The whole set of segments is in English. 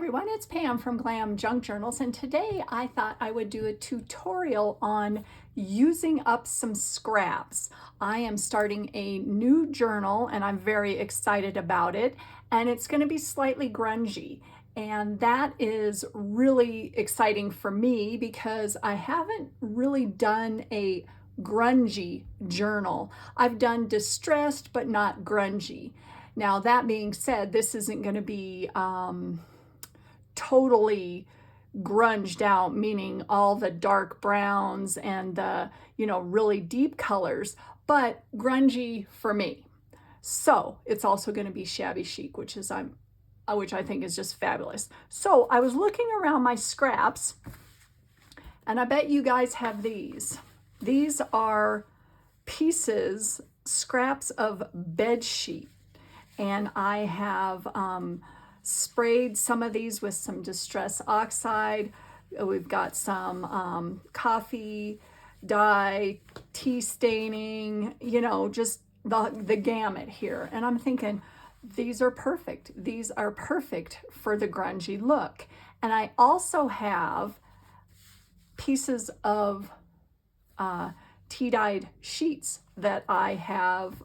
everyone, it's Pam from Glam Junk Journals, and today I thought I would do a tutorial on using up some scraps. I am starting a new journal and I'm very excited about it, and it's going to be slightly grungy. And that is really exciting for me because I haven't really done a grungy journal. I've done distressed but not grungy. Now, that being said, this isn't going to be totally grunged out, meaning all the dark browns and the, really deep colors, but grungy for me. So it's also going to be shabby chic, which I think is just fabulous. So I was looking around my scraps, and I bet you guys have these. These are scraps of bed sheet. And I have sprayed some of these with some Distress Oxide. We've got some coffee dye, tea staining, just the gamut here. And I'm thinking, these are perfect. These are perfect for the grungy look. And I also have pieces of tea-dyed sheets that I have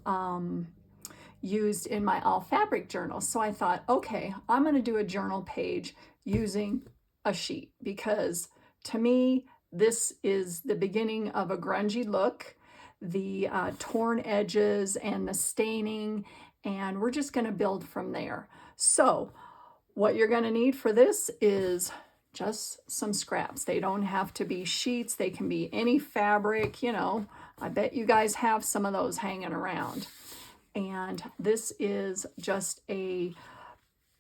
used in my all fabric journal. So I thought, okay, I'm going to do a journal page using a sheet because to me, this is the beginning of a grungy look, the torn edges and the staining, and we're just going to build from there. So what you're going to need for this is just some scraps. They don't have to be sheets. They can be any fabric, I bet you guys have some of those hanging around. And this is just a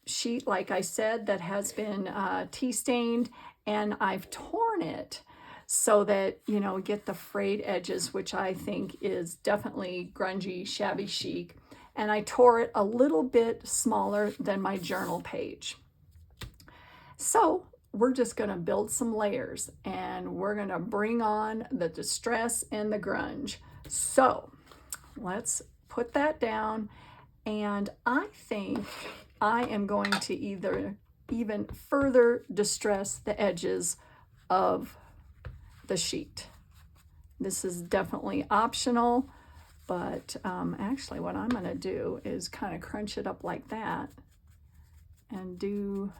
sheet, like I said, that has been tea stained, and I've torn it so that, get the frayed edges, which I think is definitely grungy, shabby chic. And I tore it a little bit smaller than my journal page. So we're just going to build some layers, and we're going to bring on the distress and the grunge. So let's put that down, and I think I am going to even further distress the edges of the sheet. This is definitely optional, but actually what I'm going to do is kind of crunch it up like that and do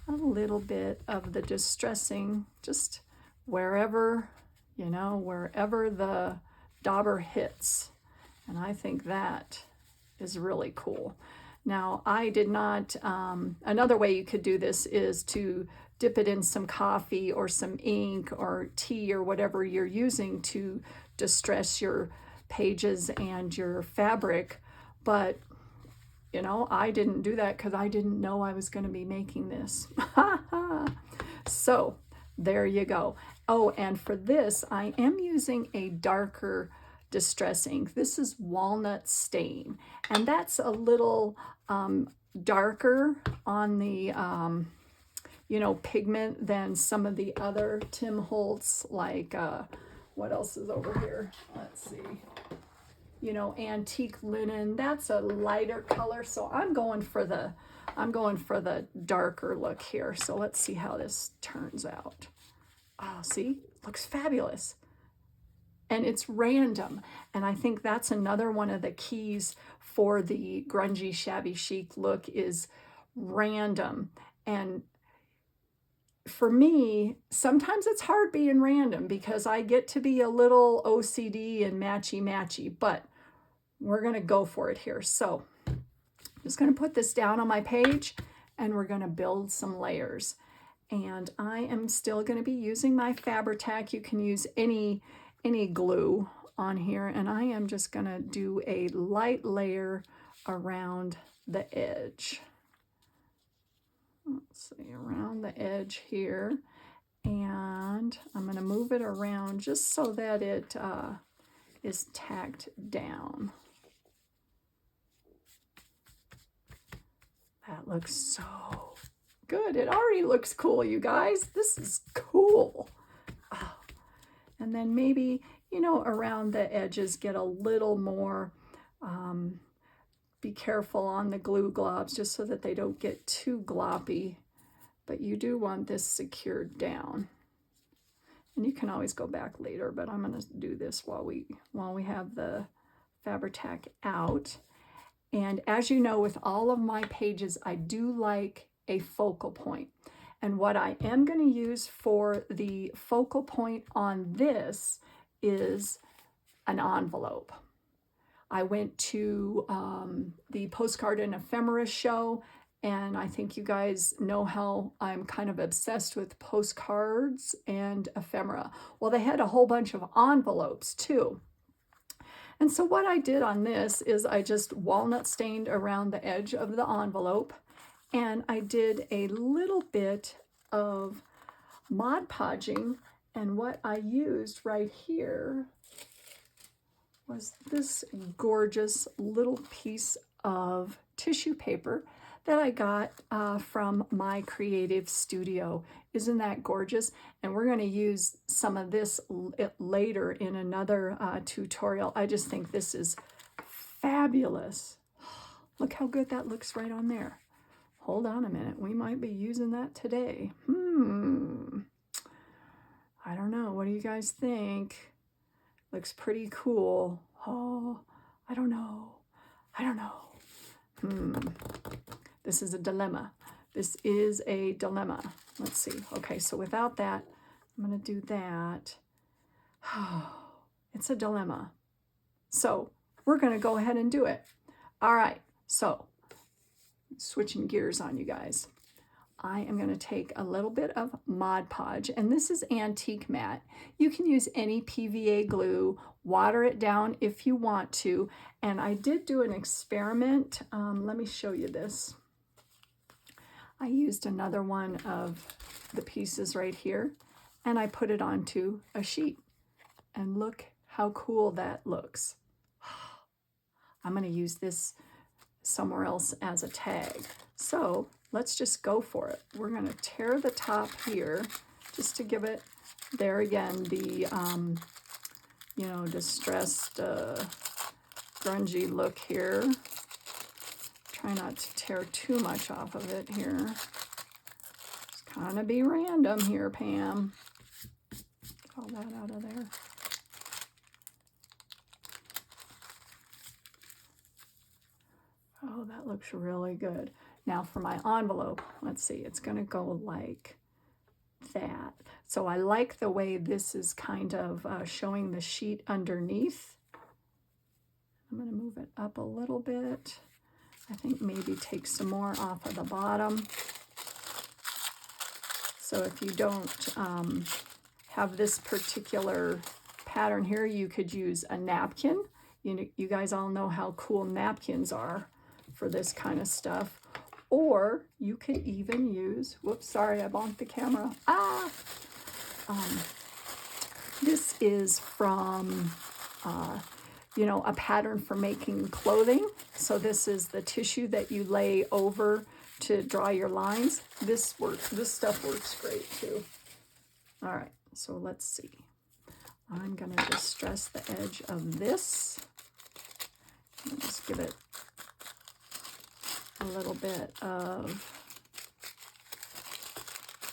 a little bit of the distressing just wherever the dauber hits. And I think that is really cool. Now, I did not, another way you could do this is to dip it in some coffee or some ink or tea or whatever you're using to distress your pages and your fabric. But, I didn't do that because I didn't know I was going to be making this. So there you go. Oh, and for this, I am using a darker distress ink. This is Walnut Stain, and that's a little darker on the pigment than some of the other Tim Holtz, like what else is over here? Let's see. Antique Linen, that's a lighter color, so I'm going for the darker look here. So let's see how this turns out. Oh, see, looks fabulous. And it's random. And I think that's another one of the keys for the grungy, shabby chic look is random. And for me, sometimes it's hard being random because I get to be a little OCD and matchy, but we're going to go for it here. So I'm just going to put this down on my page, and we're going to build some layers. And I am still going to be using my Fabri-Tac. You can use any glue on here, and I am just going to do a light layer around the edge. Let's see, around the edge here, and I'm going to move it around just so that it is tacked down. That looks so good. It already looks cool, you guys. This is cool. Oh. And then maybe, around the edges, get a little more, be careful on the glue globs just so that they don't get too gloppy. but you do want this secured down. And you can always go back later, but I'm going to do this while we have the Fabri-Tac out. And as you know, with all of my pages, I do like a focal point. And what I am going to use for the focal point on this is an envelope. I went to the Postcard and Ephemera show, and I think you guys know how I'm kind of obsessed with postcards and ephemera. Well, they had a whole bunch of envelopes too. And so what I did on this is I just walnut stained around the edge of the envelope, and I did a little bit of Mod Podging, and what I used right here was this gorgeous little piece of tissue paper that I got from my creative studio. Isn't that gorgeous? And we're going to use some of this later in another tutorial. I just think this is fabulous. Look how good that looks right on there. Hold on a minute. We might be using that today. I don't know. What do you guys think? Looks pretty cool. Oh, I don't know. This is a dilemma. This is a dilemma. Let's see. Okay, so without that, I'm going to do that. It's a dilemma. So we're going to go ahead and do it. All right, so switching gears on you guys. I am going to take a little bit of Mod Podge, and this is antique matte. You can use any PVA glue, water it down if you want to, and I did do an experiment. Let me show you this. I used another one of the pieces right here, and I put it onto a sheet, and look how cool that looks. I'm going to use this somewhere else as a tag. So let's just go for it. We're going to tear the top here just to give it, there again, the, you know, distressed, grungy look here. Try not to tear too much off of it here. Just kind of be random here, Pam. Get all that out of there. Oh, that looks really good. Now for my envelope, let's see, it's going to go like that. So I like the way this is kind of showing the sheet underneath. I'm going to move it up a little bit. I think maybe take some more off of the bottom. So if you don't have this particular pattern here, you could use a napkin. You guys all know how cool napkins are for this kind of stuff. Or you could even use, whoops, sorry, I bonked the camera. This is from, you know, a pattern for making clothing. So this is the tissue that you lay over to draw your lines. This stuff works great too. All right, so let's see. I'm gonna distress the edge of this. I'll just give it a little bit of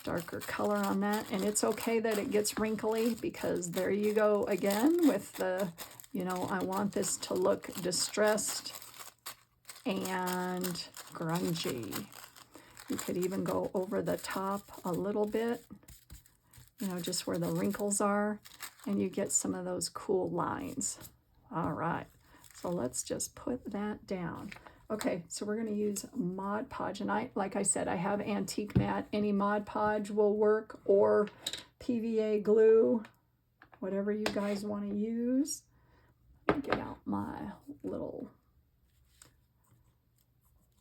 darker color on that, and it's okay that it gets wrinkly, because there you go again with the, you know, I want this to look distressed and grungy. You could even go over the top a little bit, you know, just where the wrinkles are, and you get some of those cool lines. All right, so let's just put that down. Okay, so we're going to use Mod Podge, and like I said, I have antique matte. Any Mod Podge will work, or PVA glue, whatever you guys want to use. Let me get out my little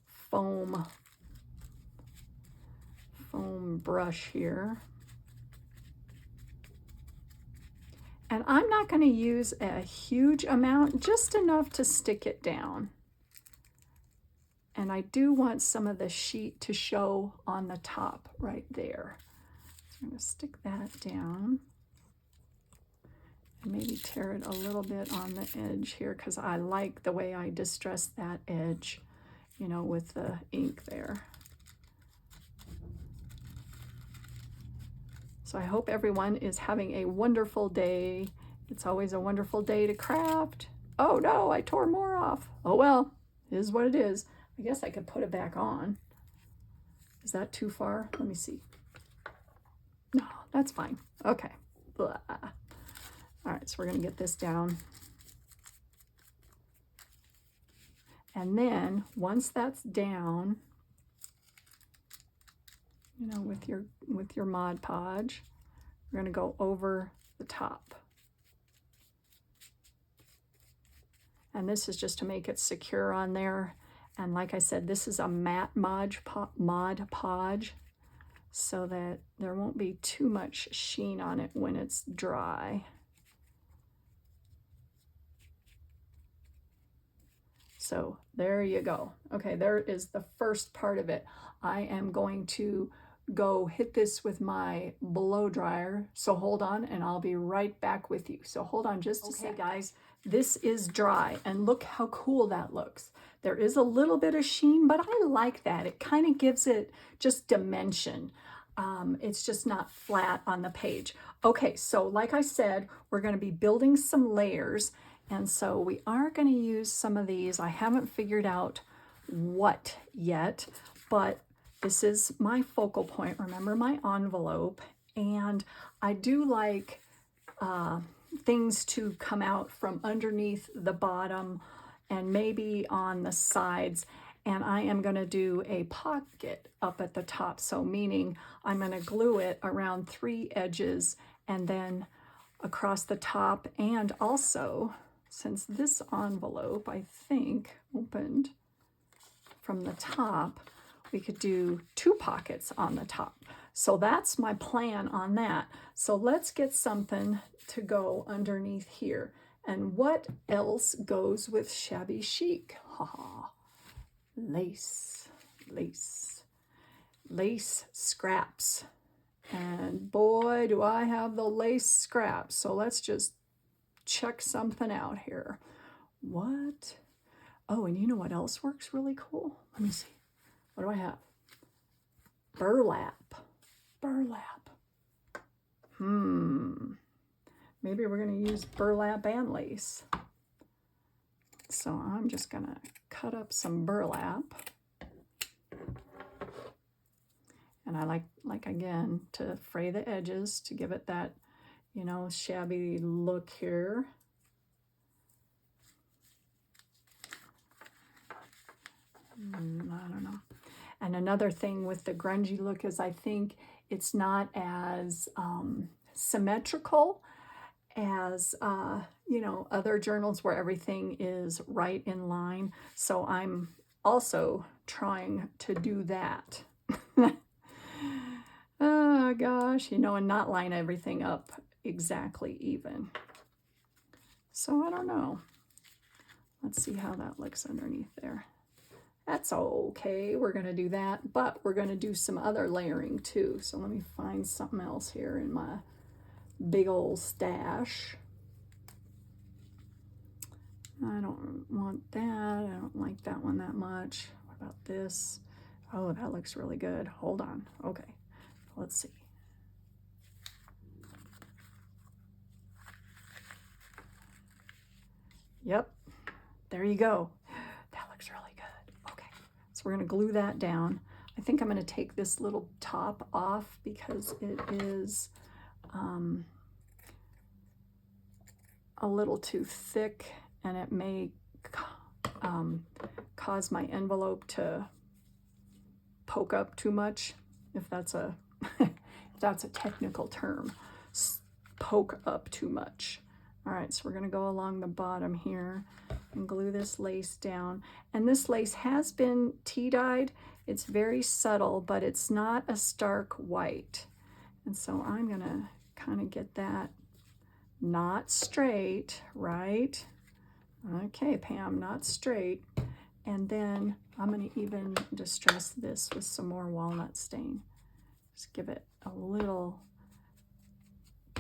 foam brush here. And I'm not going to use a huge amount, just enough to stick it down. And I do want some of the sheet to show on the top right there. So I'm going to stick that down. And maybe tear it a little bit on the edge here, because I like the way I distress that edge, you know, with the ink there. So I hope everyone is having a wonderful day. It's always a wonderful day to craft. Oh no, I tore more off. Oh well, it is what it is. I guess I could put it back on. Is that too far? Let me see. No, that's fine. Okay. Blah. All right, so we're going to get this down. And then once that's down, you know, with your Mod Podge, we're going to go over the top. And this is just to make it secure on there. And like I said, this is a matte Mod Podge, so that there won't be too much sheen on it when it's dry. So there you go. Okay, there is the first part of it. I am going to go hit this with my blow dryer. So hold on and I'll be right back with you. So hold on just a second. Okay guys, this is dry and look how cool that looks. There is a little bit of sheen, but I like that. It kind of gives it just dimension. It's just not flat on the page. Okay, so like I said, we're going to be building some layers. And so we are going to use some of these. I haven't figured out what yet, but this is my focal point. Remember my envelope. And I do like things to come out from underneath the bottom and maybe on the sides. And I am going to do a pocket up at the top. So meaning I'm going to glue it around 3 edges and then across the top. And also, since this envelope, I think, opened from the top, we could do 2 pockets on the top. So that's my plan on that. So let's get something to go underneath here. And what else goes with shabby chic? Haha. Lace, lace, lace scraps. And boy, do I have the lace scraps. So let's just check something out here. What? Oh, and you know what else works really cool? Let me see. What do I have? Burlap. Burlap. Maybe we're going to use burlap and lace. So I'm just going to cut up some burlap. And I like again, to fray the edges to give it that, you know, shabby look here. I don't know. And another thing with the grungy look is I think it's not as symmetrical as, you know, other journals where everything is right in line. So I'm also trying to do that. Oh gosh, you know, and not line everything up exactly even. So I don't know. Let's see how that looks underneath there. That's okay, we're gonna do that, but we're gonna do some other layering too. So let me find something else here in my big old stash. I don't want that, I don't like that one that much. What about this? Oh, that looks really good. Hold on, okay, let's see. Yep, there you go. That looks really good. Okay, so we're gonna glue that down. I think I'm gonna take this little top off because it is a little too thick and it may cause my envelope to poke up too much, if that's a if that's a technical term. Poke up too much. All right, so we're going to go along the bottom here and glue this lace down. And this lace has been tea dyed. It's very subtle, but it's not a stark white. And so I'm going to kind of get that not straight, right? Okay, Pam, not straight. And then I'm going to even distress this with some more walnut stain. Just give it a little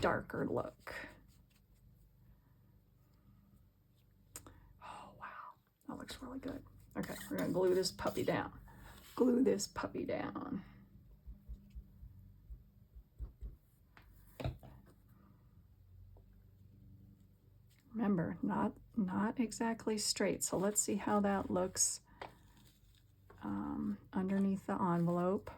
darker look. Oh, wow. That looks really good. Okay, we're going to glue this puppy down. Glue this puppy down. Remember, not exactly straight. So let's see how that looks underneath the envelope.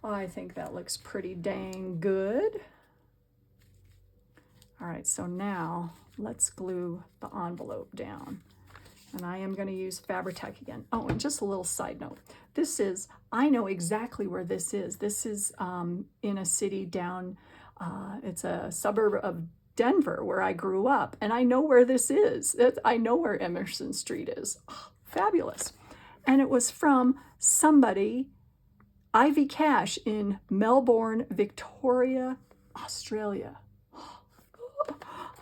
Oh, I think that looks pretty dang good. All right, so now let's glue the envelope down. And I am going to use Fabri-Tac again. Oh, and just a little side note. This is, I know exactly where this is. This is in a city down, it's a suburb of Denver where I grew up. And I know where this is. I know where Emerson Street is. Oh, fabulous. And it was from somebody, Ivy Cash, in Melbourne, Victoria, Australia.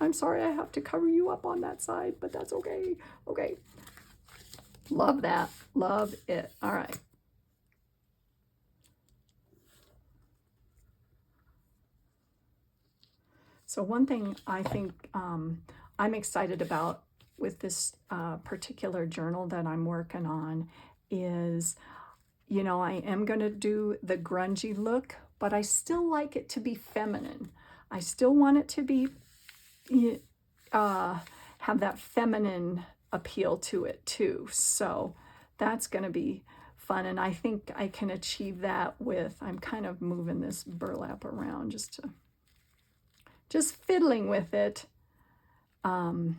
I'm sorry I have to cover you up on that side, but that's okay. Okay. Love that. Love it. All right. So one thing I think I'm excited about with this particular journal that I'm working on is, you know, I am going to do the grungy look, but I still like it to be feminine. I still want it to be have that feminine appeal to it too. So that's going to be fun. And I think I can achieve that with, I'm kind of moving this burlap around just fiddling with it. What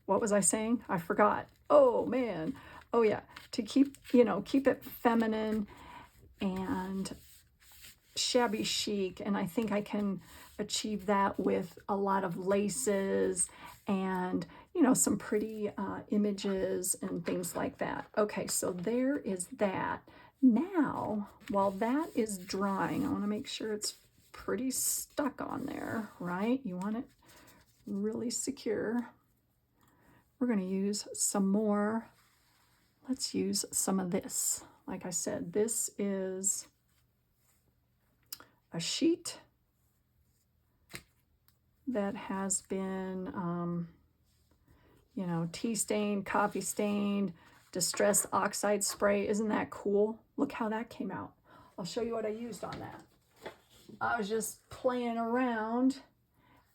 was I saying? I forgot. Oh man. Oh yeah. To keep, you know, keep it feminine and shabby chic, and I think I can achieve that with a lot of laces and, you know, some pretty images and things like that. Okay, so there is that. Now, while that is drying, I want to make sure it's pretty stuck on there, right? You want it really secure. We're going to use some more. Let's use some of this. Like I said, this is a sheet that has been, you know, tea stained, coffee stained, distress oxide spray. Isn't that cool? Look how that came out. I'll show you what I used on that. I was just playing around,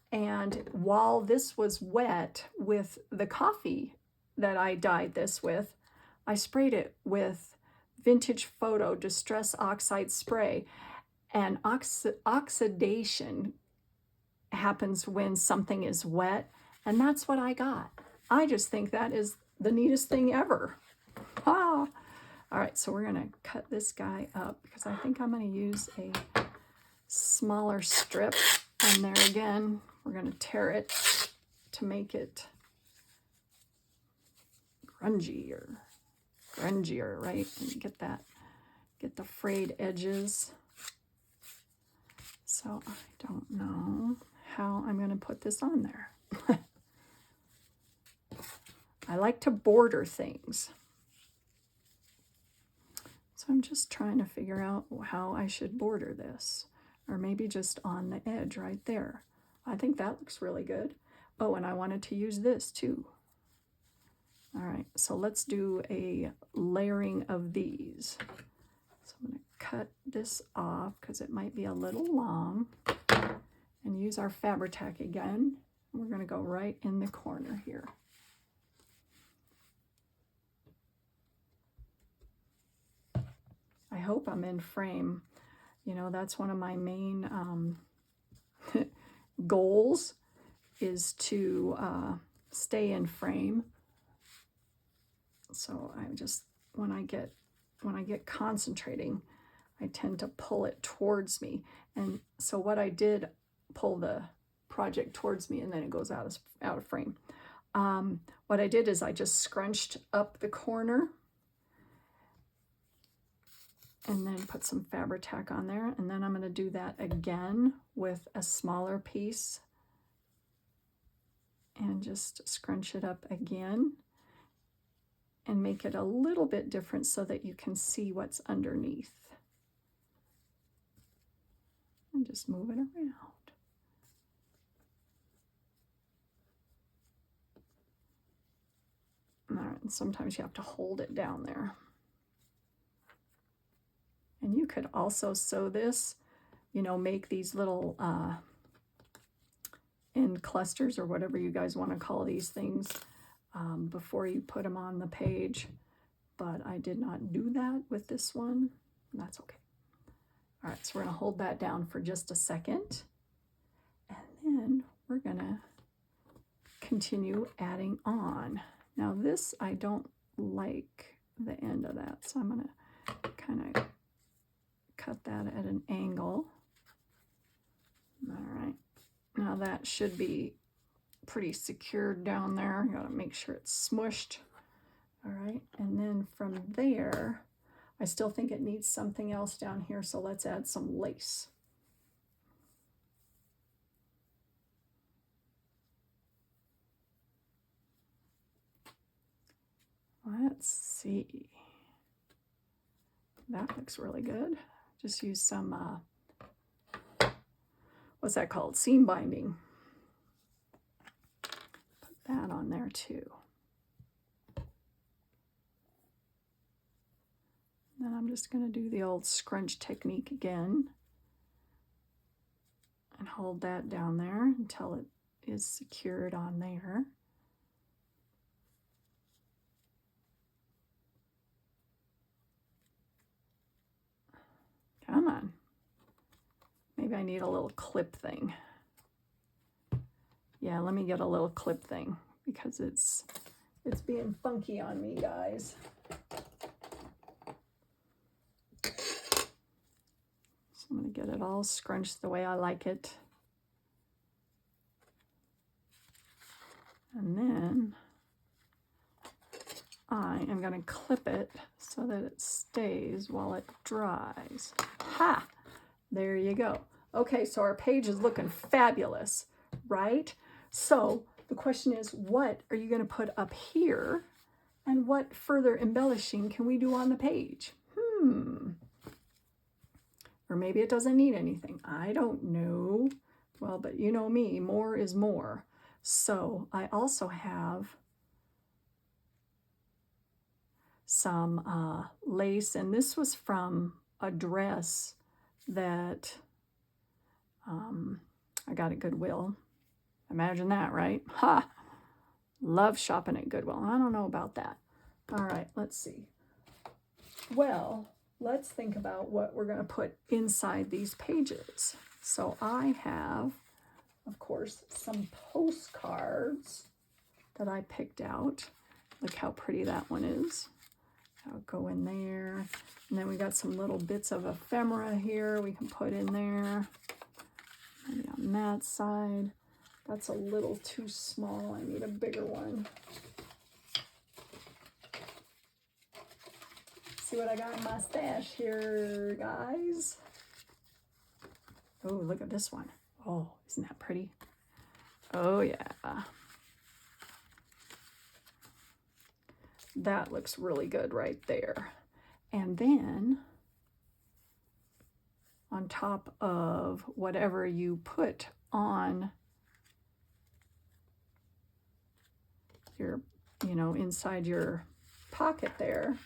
and while this was wet with the coffee that I dyed this with, I sprayed it with Vintage Photo Distress Oxide Spray. And oxidation happens when something is wet, and that's what I got. I just think that is the neatest thing ever. Ah. All right, so we're gonna cut this guy up because I think I'm gonna use a smaller strip, and there again, we're gonna tear it to make it grungier, right? And get the frayed edges. So I don't know how I'm going to put this on there. I like to border things. So I'm just trying to figure out how I should border this. Or maybe just on the edge right there. I think that looks really good. Oh, and I wanted to use this too. All right, so let's do a layering of these. So I'm going to cut this off because it might be a little long. And use our Fabri-Tac again. We're going to go right in the corner here. I hope I'm in frame. You know, that's one of my main goals, is to stay in frame. So I just, when I get concentrating, I tend to pull it towards me. And so what I did, pull the project towards me, and then it goes out of frame. What I did is I just scrunched up the corner and then put some Fabri-Tac on there, and then I'm going to do that again with a smaller piece and just scrunch it up again and make it a little bit different so that you can see what's underneath. And just move it around. All right, and sometimes you have to hold it down there. And you could also sew this you know, make these little end clusters or whatever you guys want to call these things before you put them on the page. But I did not do that with this one. That's okay. All right, so we're going to hold that down for just a second. And then we're going to continue adding on. Now this, I don't like the end of that, so I'm going to kind of cut that at an angle. All right, now that should be pretty secured down there. You got to make sure it's smushed. All right, and then from there, I still think it needs something else down here, so let's add some lace. Let's see. That looks really good. Just use some, what's that called? Seam binding. Put that on there too. Then I'm just going to do the old scrunch technique again and hold that down there until it is secured on there. Come on. Maybe I need a little clip thing. Yeah, let me get a little clip thing because it's being funky on me, guys. I'm going to get it all scrunched the way I like it. And then I am going to clip it so that it stays while it dries. Ha! There you go. Okay, so our page is looking fabulous, right? So the question is, what are you going to put up here? And what further embellishing can we do on the page? Or maybe it doesn't need anything. I don't know. Well, but you know me, more is more. So I also have some lace, and this was from a dress that I got at Goodwill. Imagine that, right? Ha! Love shopping at Goodwill. I don't know about that. All right, let's see. Well, let's think about what we're going to put inside these pages. So I have, of course, some postcards that I picked out. Look how pretty that one is. That'll go in there. And then we got some little bits of ephemera here we can put in there. Maybe on that side. That's a little too small. I need a bigger one. See what I got in my stash here, guys. Oh, look at this one. Oh, isn't that pretty? Oh, yeah. That looks really good right there. And then on top of whatever you put on your, you know, inside your pocket there,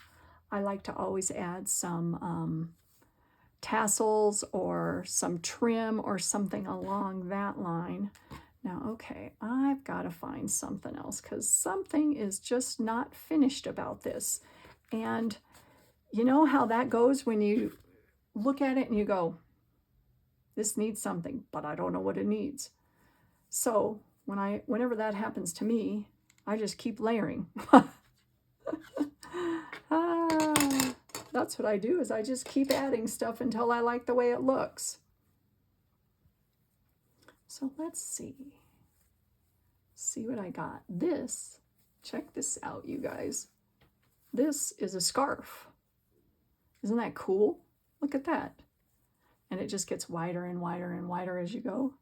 I like to always add some tassels or some trim or something along that line. Now, okay, I've got to find something else because something is just not finished about this. And you know how that goes when you look at it and you go, this needs something, but I don't know what it needs. So whenever that happens to me, I just keep layering. That's what I do, is I just keep adding stuff until I like the way it looks. So let's see what I got. This, check this out, you guys. This is a scarf. Isn't that cool? Look at that. And it just gets wider and wider and wider as you go.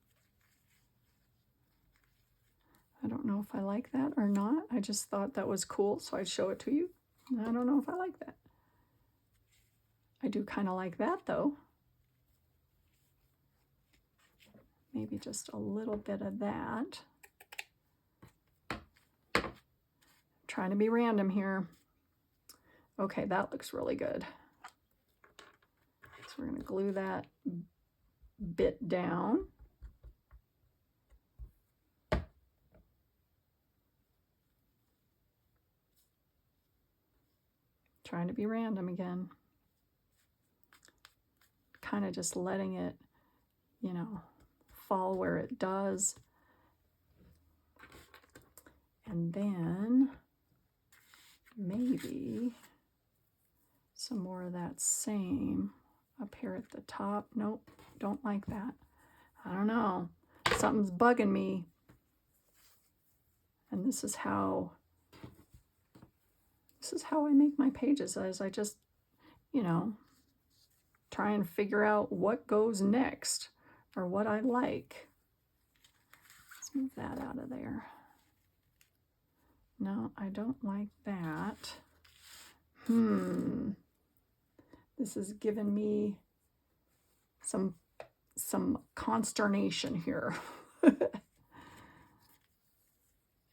I don't know if I like that or not. I just thought that was cool, so I'd show it to you. I don't know if I like that. I do kind of like that, though. Maybe just a little bit of that. Trying to be random here. Okay, that looks really good. So we're going to glue that bit down. Trying to be random again. Kind of just letting it, you know, fall where it does. And then maybe some more of that same up here at the top. Nope, don't like that. I don't know. Something's bugging me. And this is how I make my pages, as I just, you know, try and figure out what goes next or what I like. Let's move that out of there. No, I don't like that. This is giving me some consternation here.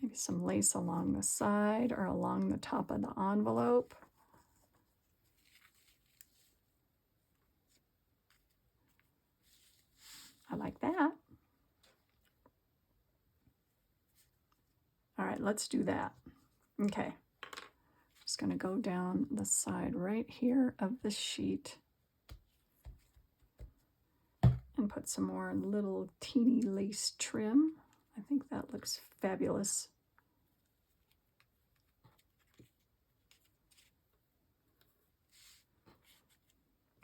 Maybe some lace along the side or along the top of the envelope. I like that. All right, let's do that. Okay, just going to go down the side right here of the sheet and put some more little teeny lace trim. I think that looks fabulous.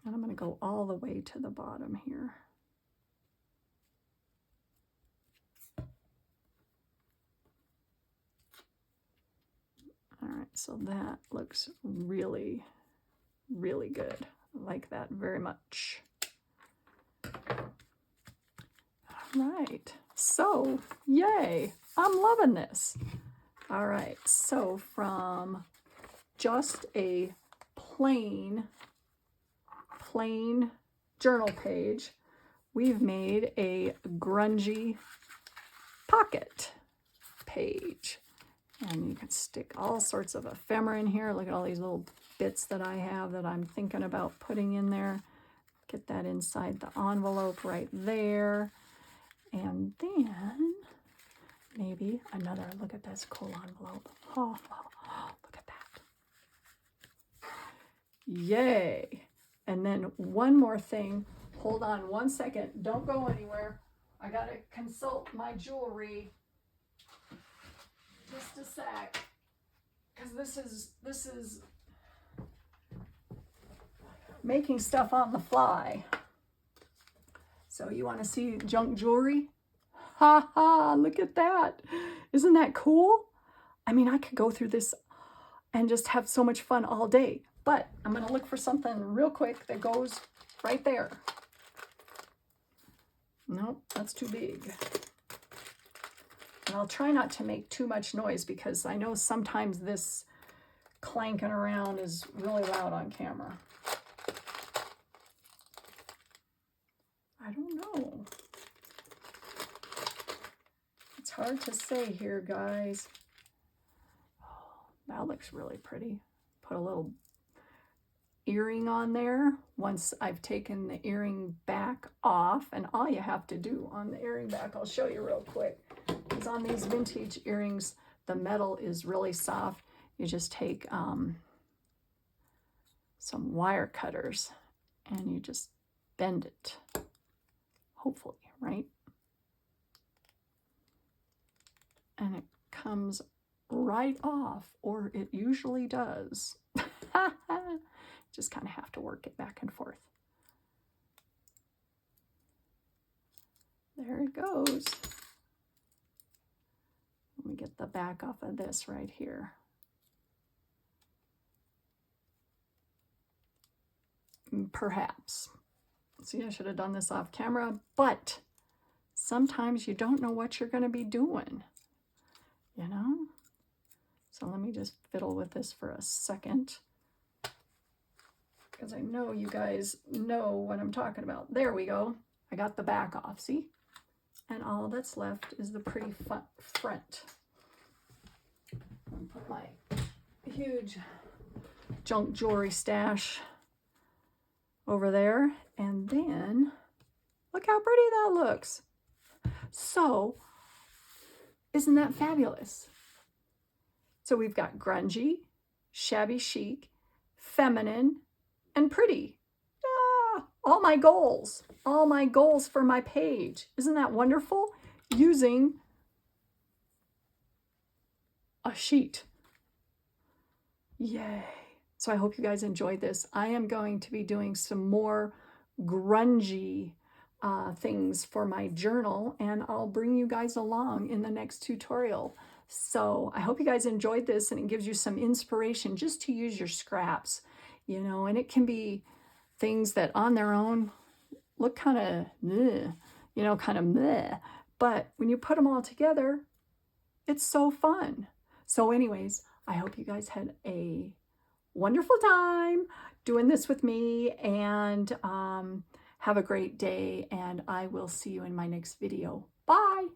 And I'm going to go all the way to the bottom here. All right, so that looks really, really good. I like that very much. All right, so yay, I'm loving this. All right, so from just a plain journal page, we've made a grungy pocket page. And you can stick all sorts of ephemera in here. Look at all these little bits that I have that I'm thinking about putting in there. Get that inside the envelope right there. And then maybe another, look at this cool envelope. Oh, look at that. Yay. And then one more thing. Hold on one second. Don't go anywhere. I got to consult my jewelry. Just a sec, because this is making stuff on the fly. So you want to see junk jewelry? Ha ha, look at that. Isn't that cool? I mean, I could go through this and just have so much fun all day, but I'm going to look for something real quick that goes right there. Nope, that's too big. And I'll try not to make too much noise because I know sometimes this clanking around is really loud on camera. I don't know. It's hard to say here, guys. Oh, that looks really pretty. Put a little earring on there once I've taken the earring back off. And all you have to do on the earring back, I'll show you real quick. Because on these vintage earrings, the metal is really soft. You just take some wire cutters and you just bend it, hopefully, right? And it comes right off, or it usually does. Just kind of have to work it back and forth. There it goes. Let me get the back off of this right here. Perhaps. See, I should have done this off camera, but sometimes you don't know what you're going to be doing, you know? So let me just fiddle with this for a second, because I know you guys know what I'm talking about. There we go. I got the back off, see? And all that's left is the pretty front. I'll put my huge junk jewelry stash over there. And then, look Look how pretty that looks. So, isn't that fabulous? So we've got grungy, shabby chic, feminine, and pretty. Ah, all my goals for my page. Isn't that wonderful? Using a sheet. Yay. So I hope you guys enjoyed this. I am going to be doing some more grungy things for my journal, and I'll bring you guys along in the next tutorial. So I hope you guys enjoyed this, and it gives you some inspiration just to use your scraps, you know, and it can be things that on their own look kind of, you know, kind of meh, but when you put them all together, it's so fun. So anyways, I hope you guys had a wonderful time doing this with me, and have a great day, and I will see you in my next video. Bye.